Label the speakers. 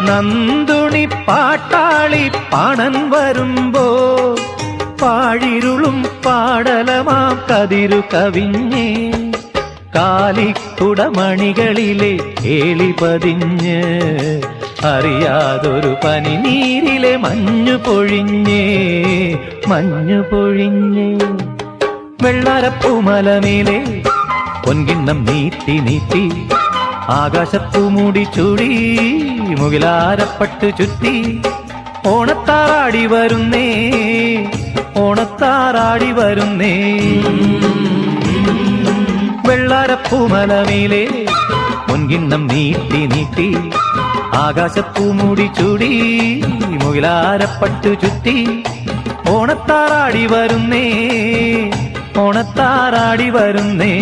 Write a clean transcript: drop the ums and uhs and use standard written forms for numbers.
Speaker 1: നന്ദുണി പാട്ടാളി പാണൻ വരുമ്പോ പാഴിരുളും പാടലമാം കതിരു കവിഞ്ഞേ കാലിക്കുടമണികളിലെ കേളി പതിഞ്ഞ് അറിയാതൊരു പനിനീരിലെ മഞ്ഞു പൊഴിഞ്ഞേ വെള്ളാരപ്പൂമലമേലെ പൊൻകിണ്ണം നീട്ടി നീട്ടി ആകാശപ്പൂമൂടി ചൂടി മുകിലാരപ്പട്ട് ചുറ്റി ഓണത്താറാടി വരുന്നേ വെള്ളാരപ്പൂമലമേലെ പൊൻകിണ്ണം നീട്ടി നീട്ടി ആകാശപ്പൂമൂടി ചൂടി മുകിലാരപ്പട്ട് ചുറ്റി ഓണത്താറാടി വരുന്നേ